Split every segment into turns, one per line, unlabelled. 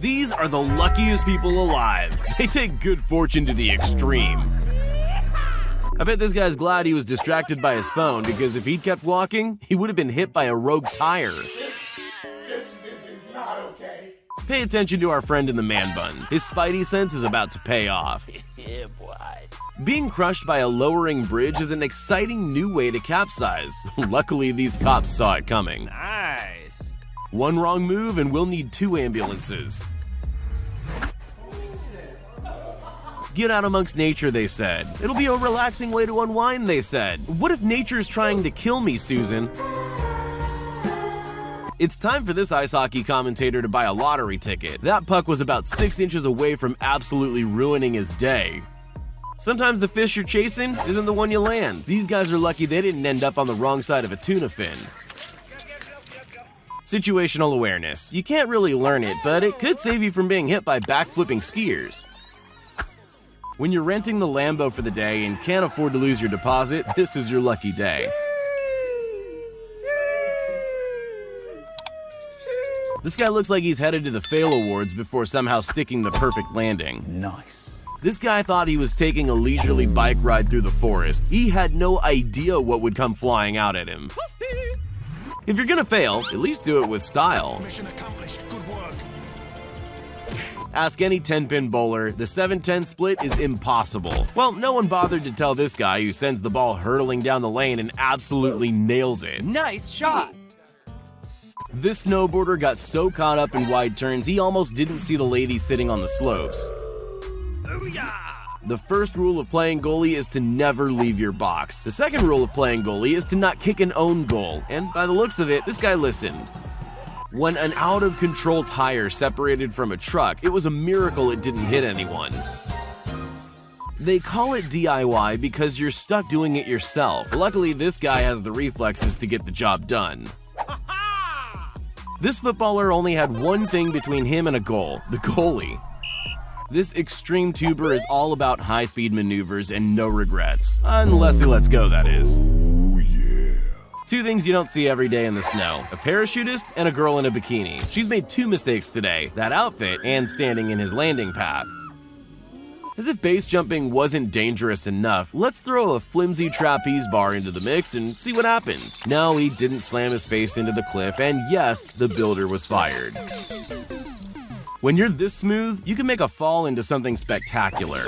These are the luckiest people alive. They take good fortune to the extreme. I bet this guy's glad he was distracted by his phone, because if he'd kept walking, he would have been hit by a rogue tire.
This is not okay.
Pay attention to our friend in the man bun. His spidey sense is about to pay off.
Yeah, boy.
Being crushed by a lowering bridge is an exciting new way to capsize. Luckily, these cops saw it coming.
Nice.
One wrong move and we'll need 2 ambulances. Get out amongst nature, they said. It'll be a relaxing way to unwind, they said. What if nature's trying to kill me, Susan? It's time for this ice hockey commentator to buy a lottery ticket. That puck was about 6 inches away from absolutely ruining his day. Sometimes the fish you're chasing isn't the one you land. These guys are lucky they didn't end up on the wrong side of a tuna fin. Situational awareness. You can't really learn it, but it could save you from being hit by backflipping skiers. When you're renting the Lambo for the day and can't afford to lose your deposit, this is your lucky day. This guy looks like he's headed to the Fail Awards before somehow sticking the perfect landing.
Nice.
This guy thought he was taking a leisurely bike ride through the forest. He had no idea what would come flying out at him. If you're gonna fail, at least do it with style.
Mission accomplished. Good work.
Ask any 10-pin bowler, the 7-10 split is impossible. Well, no one bothered to tell this guy who sends the ball hurtling down the lane and absolutely nails it.
Nice shot.
This snowboarder got so caught up in wide turns he almost didn't see the lady sitting on the slopes. The first rule of playing goalie is to never leave your box. The second rule of playing goalie is to not kick an own goal, and by the looks of it, this guy listened. When an out-of-control tire separated from a truck, it was a miracle it didn't hit anyone. They call it DIY because you're stuck doing it yourself. Luckily, this guy has the reflexes to get the job done. This footballer only had one thing between him and a goal: the goalie. This extreme tuber is all about high-speed maneuvers and no regrets. Unless he lets go, that is.
Oh yeah.
2 things you don't see every day in the snow: a parachutist and a girl in a bikini. She's made 2 mistakes today: that outfit and standing in his landing path. As if base jumping wasn't dangerous enough, let's throw a flimsy trapeze bar into the mix and see what happens. No, he didn't slam his face into the cliff, and yes, the builder was fired. When you're this smooth, you can make a fall into something spectacular.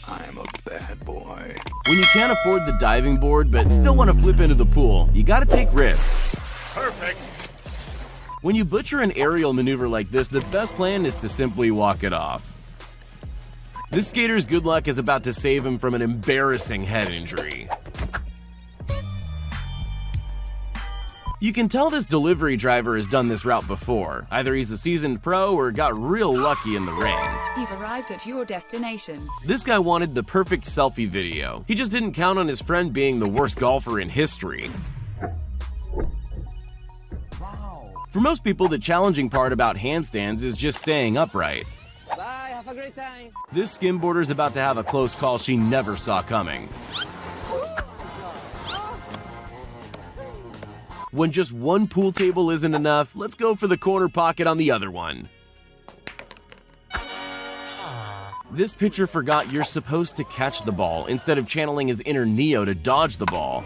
I'm a bad boy.
When you can't afford the diving board but still want to flip into the pool, you gotta take risks.
Perfect.
When you butcher an aerial maneuver like this, the best plan is to simply walk it off. This skater's good luck is about to save him from an embarrassing head injury. You can tell this delivery driver has done this route before. Either he's a seasoned pro or got real lucky in the rain.
You've arrived at your destination.
This guy wanted the perfect selfie video. He just didn't count on his friend being the worst golfer in history.
Wow.
For most people, the challenging part about handstands is just staying upright.
Bye, have a great time.
This skimboarder's about to have a close call she never saw coming. When just one pool table isn't enough, let's go for the corner pocket on the other one. This pitcher forgot you're supposed to catch the ball instead of channeling his inner Neo to dodge the ball.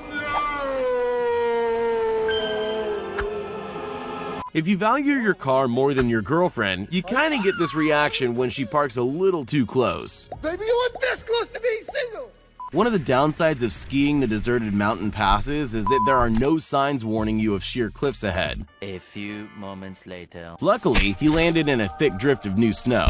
If you value your car more than your girlfriend, you kinda get this reaction when she parks a little too close.
Baby, you want this close to being single?
One of the downsides of skiing the deserted mountain passes is that there are no signs warning you of sheer cliffs ahead.
A few moments later.
Luckily, he landed in a thick drift of new snow.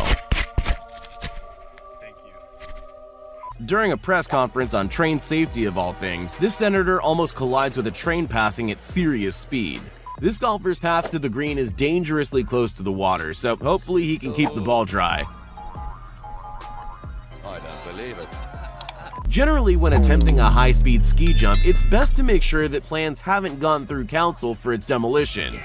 During a press conference on train safety of all things, this senator almost collides with a train passing at serious speed. This golfer's path to the green is dangerously close to the water, so hopefully he can keep the ball dry.
I don't believe it.
Generally, when attempting a high-speed ski jump, it's best to make sure that plans haven't gone through council for its demolition.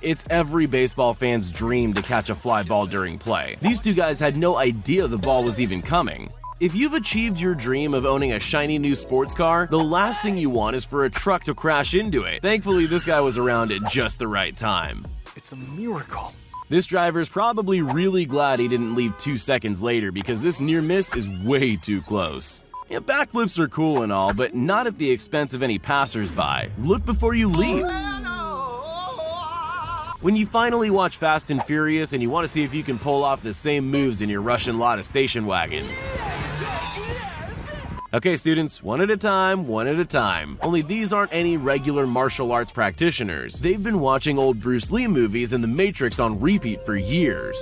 It's every baseball fan's dream to catch a fly ball during play. These 2 guys had no idea the ball was even coming. If you've achieved your dream of owning a shiny new sports car, the last thing you want is for a truck to crash into it. Thankfully, this guy was around at just the right time.
It's a miracle.
This driver's probably really glad he didn't leave 2 seconds later because this near miss is way too close. Yeah, backflips are cool and all, but not at the expense of any passersby. Look before you leap. When you finally watch Fast and Furious and you want to see if you can pull off the same moves in your Russian Lotta station wagon. Okay, students, one at a time, one at a time. Only these aren't any regular martial arts practitioners. They've been watching old Bruce Lee movies and The Matrix on repeat for years.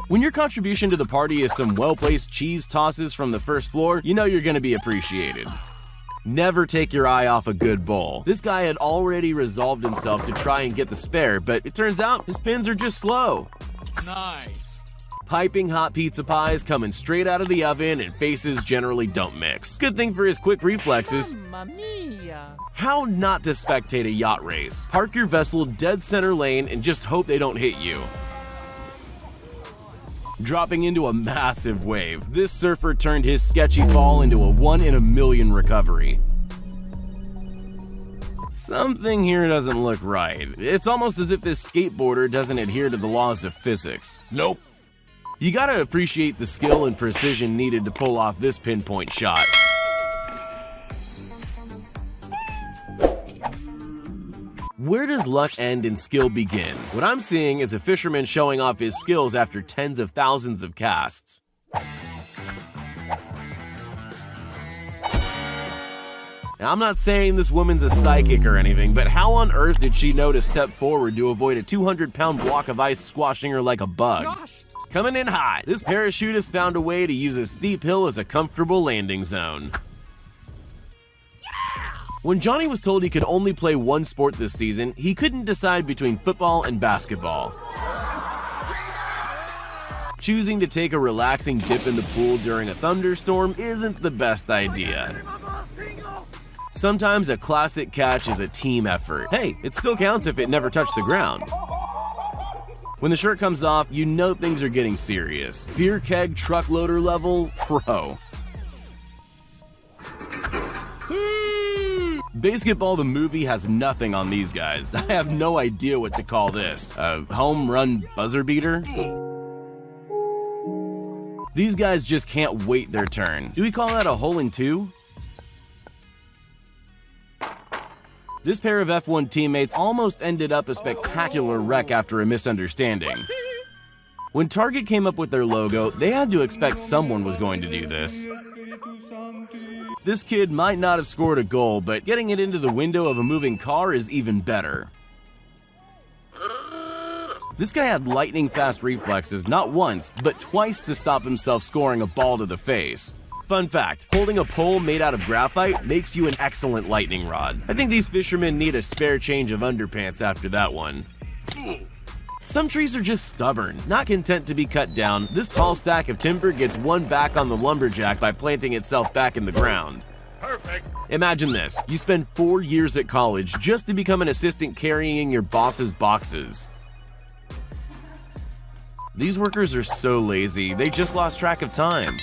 When your contribution to the party is some well-placed cheese tosses from the first floor, you know you're gonna be appreciated. Never take your eye off a good bowl. This guy had already resolved himself to try and get the spare, but it turns out his pins are just slow.
Nice.
Piping hot pizza pies coming straight out of the oven and faces generally don't mix. Good thing for his quick reflexes.
Mamma mia.
How not to spectate a yacht race? Park your vessel dead center lane and just hope they don't hit you. Dropping into a massive wave, this surfer turned his sketchy fall into a 1 in a million recovery. Something here doesn't look right. It's almost as if this skateboarder doesn't adhere to the laws of physics.
Nope.
You gotta appreciate the skill and precision needed to pull off this pinpoint shot. Where does luck end and skill begin? What I'm seeing is a fisherman showing off his skills after tens of thousands of casts. Now, I'm not saying this woman's a psychic or anything, but how on earth did she know to step forward to avoid a 200-pound block of ice squashing her like a bug?
Gosh.
Coming in hot, this parachutist found a way to use a steep hill as a comfortable landing zone. When Johnny was told he could only play one sport this season, he couldn't decide between football and basketball. Choosing to take a relaxing dip in the pool during a thunderstorm isn't the best idea. Sometimes a classic catch is a team effort. Hey, it still counts if it never touched the ground. When the shirt comes off, you know things are getting serious. Beer keg truck loader level pro. Basketball the movie has nothing on these guys. I have no idea what to call this. A home run buzzer beater? These guys just can't wait their turn. Do we call that a hole in two? This pair of F1 teammates almost ended up a spectacular wreck after a misunderstanding. When Target came up with their logo, they had to expect someone was going to do this. This kid might not have scored a goal, but getting it into the window of a moving car is even better. This guy had lightning-fast reflexes not once, but twice to stop himself scoring a ball to the face. Fun fact, holding a pole made out of graphite makes you an excellent lightning rod. I think these fishermen need a spare change of underpants after that one. Some trees are just stubborn. Not content to be cut down, this tall stack of timber gets one back on the lumberjack by planting itself back in the ground.
Perfect.
Imagine this, you spend 4 years at college just to become an assistant carrying your boss's boxes. These workers are so lazy, they just lost track of time.